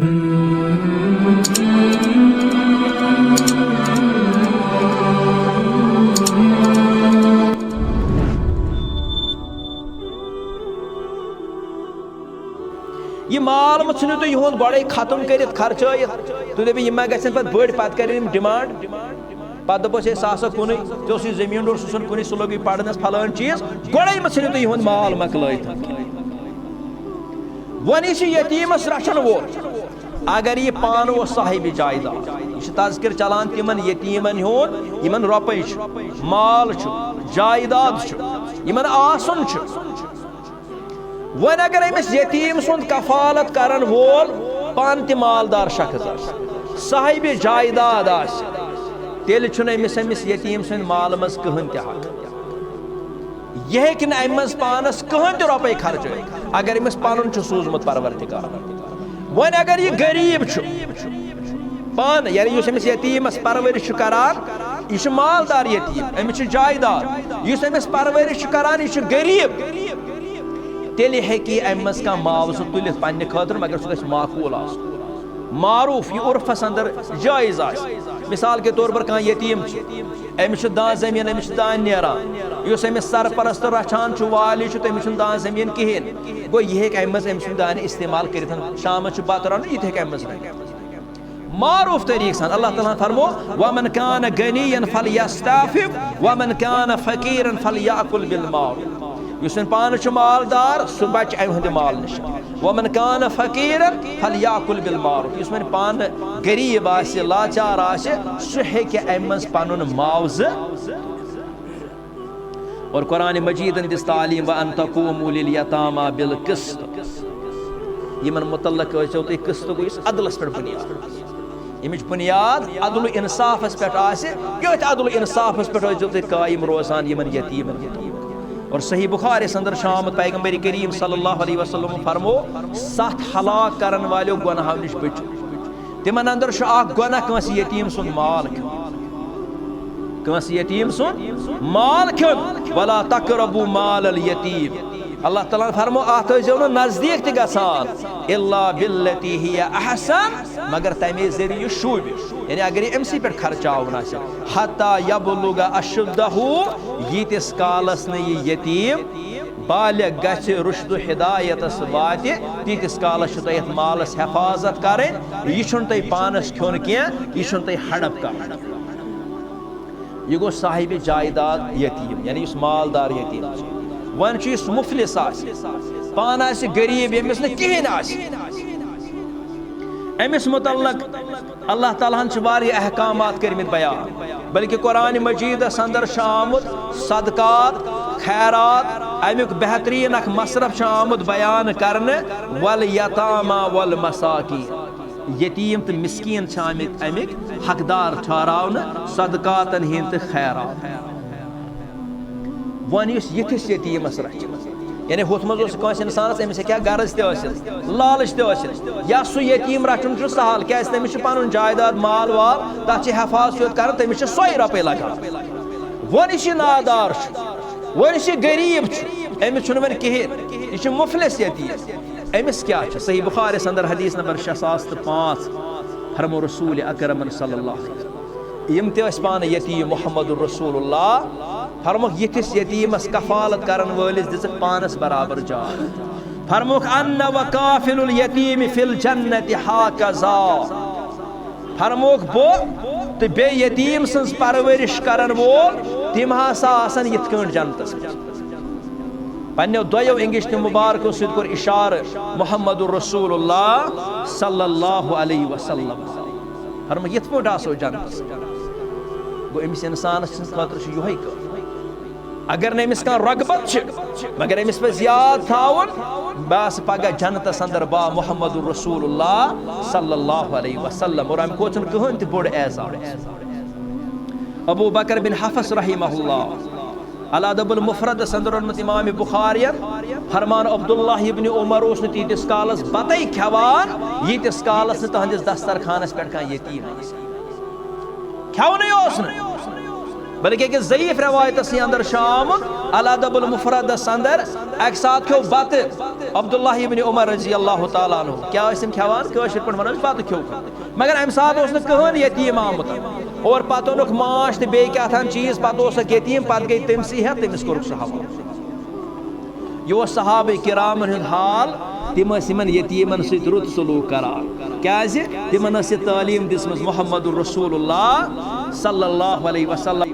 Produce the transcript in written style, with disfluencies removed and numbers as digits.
ये माल मत छु तुम यह गड़े खत्म कर खर्च तुम दप यह गन पे बड़ पे कर डिमांड पे दपस सह कुन ऐ जमीन डोर सह कुन सह लोग पढ़नस फलान चीज गड़े मत छु तुम यह माल मकल वन यतीमस रचन वोल अगर यह पान साहिब जायदाद यह तज़किर चलान तिमन यतीमन हुन यमन रुपये माल जायदाद यमन आसन वन अगर अमिस यतीम सुंद कफालत करन वोल पान ति मालदार शख्स साहिब जायदाद तेल अमिस यतीम सुंद माल मज कहन त हक यह हेक अमिस पानस कहन त रुपये खर्च अगर अमिस पन सूजमुत परवरदिगार वन अगर यह गरीब पान यानी अमिस यतीमस परवरिश करान यह मालदार यतीम अमिस जायदाद इस अमिस परवरिश करान यह गरीब तेल हेकी अमिस का मावज तुलित पन्ने खतर मगर सह माकूल मारूफ यह उर्फस अंदर जायज मिसाल के तौर पर कह यतीम अमिस दान जमीन अमिस दान नेरान इस अमिस सरपरस्त रचान वाली तमिस दान जमीन कहेन गो यह हेक अमिस दान इस्तेमाल कर शाम बत रन यह अमिस मारूफ तरीक सान अल्लाह ताला फरमो वमन कान गनियन फलयस्ताफिफ वमन कान फकीरन फलयाकुल बिल मारूफ युसन पान मालदार सह बच अहद माल नश वमन कान फकीरन फलयाकुल बिल मारूफ युसन पान गरीब आसे लाचार आसे सह हेक अमस पनुन मुआवज और कुरान मजीदन दिस तालीम व अन तक़ूमू लिल यतामा बिल क़िस्त यमन मुतल्लक तुम क़िस्त गो अदलस पे बुनियाद यमिच बुनियाद अदल इंसाफस पे युत अदल इंसाफस पे तुम कायम रोजान यमन यतीमन और सही बुखारी अंदर शाम पैगंबर करीम सल्लल्लाहु अलैहि वसल्लम फरमो 7 हलाक करन वालो गुनाहों निश बच तिमन अंदर गुनाह कंस यतीम सुन माल कंस यतीम सुन माल खन वला तकरबू माल अल यतीम अल्लाह ताला फरमो आत जो नजदीक त गसान इल्ला बिल्लती हिया अहसन मगर तमे जरिए शुब यानी अगर एमसी पे खर्चावन हत्ता यबलुग अशुद्धहु यीतिस कालस न यतीम बालिग गछ रुश्द हिदायतस वाति तीतिस कालस तयत मालस हिफाजत करें यह तय पानस खोन कह यह तय हड़प कर यह गो साहिब जायदाद यतीम यानी मालदार यतीम वन मुफलिस पान गरीब यमिस कहें अमिस मुतल्लक अल्लाह ताला अहकामात कर्मित बयान बल्कि कुरान मजीद अंदर आमुत सदकात खैरात अमुक बेहतरीन मसरफ आमुत बयान करने वल यतामा वल मसाकी यतीम तो मिस्कीन अमिक हकदार ठहरावन सदकातन हिंद तो खैरात वन यथिस यतीमस रच यानी हुत मज इंसानस अमिस क्या गरज त लालच त या सह यतीम रचन सहल क्या तमिस पन जायदाद माल वाल तथ हिफाजत कर तमिस सोई रुपये लगान वन नादार वन गरीब अमिस वन कहें यह मुफलिस यतीम अमिस क्या सही बुखारी अंदर हदीस नंबर 6005 फरमो रसूल अकरम सल्लल्लाहु अलैहि वसल्लम यम पान यतीम मोहम्मद रसूलुल्लाह फरमुख यथिस यतीमस कफालत करन वलिस दिस पानस बराबर जाय फरमुख अन्न व काफिलुल यतीम फिल जन्नति हाकजा फरमुख बो तो बे यतीम सन्स परवरिश करन वोल तिम हसा आसन यिथकन जन्नतस पन्ने दोयो इंगिश मुबारक सिद कोर इशार मुहम्मदुर रसूलुल्लाह सल्लल्लाहु अलैहि वसल्लम फरमुख यिथ पोट आसो जन्नतस गो अमिस इंसानस खतर युहै अगर नमिस का रगबत मगर अमिस पे याद थावन बस पगह जन्नतस अंदर बा मुहम्मदुर रसूलुल्लाह सल्लल्लाहु अलैहि वसल्लम और हम कोचन कहन त बोड़ एजाज अबू बकर बिन हफस रहिमहुल्लाह अल अदबुल मुफरद अंदर इमाम बुखारी फरमान अब्दुल्लाह इब्न उमर उस तीतिस कालस बतई खवान यीतिस कालस तहंदिस दस्तरखानस पे का यतीम खवन बल्कि कि ज़ईफ़ रवायत अंदर शामुत अल-अदबुल मुफ़रदस अंदर एक साथ खो बत अब्दुल्लाह इब्न उमर रज़ी अल्लाह तआला अन्हु क्या ٲسِم खेवान कٲشِر पट वनान बत खो मगर अमि सात ओस न कहन यतीम आमुत और पत ओनुक माश तो बे क्या थान चीज पत ओसक यतीम पत गई तमसी है तमिस कोरुक सह हवाले यह सहाबे किरामन हुंद हाल तिम यतीमन सत रुत सलूक करान क्या तिमन तालीम दिसमज मुहम्मदुर रसूलुल्लाह सल्लल्लाहु अलैहि वसल्लम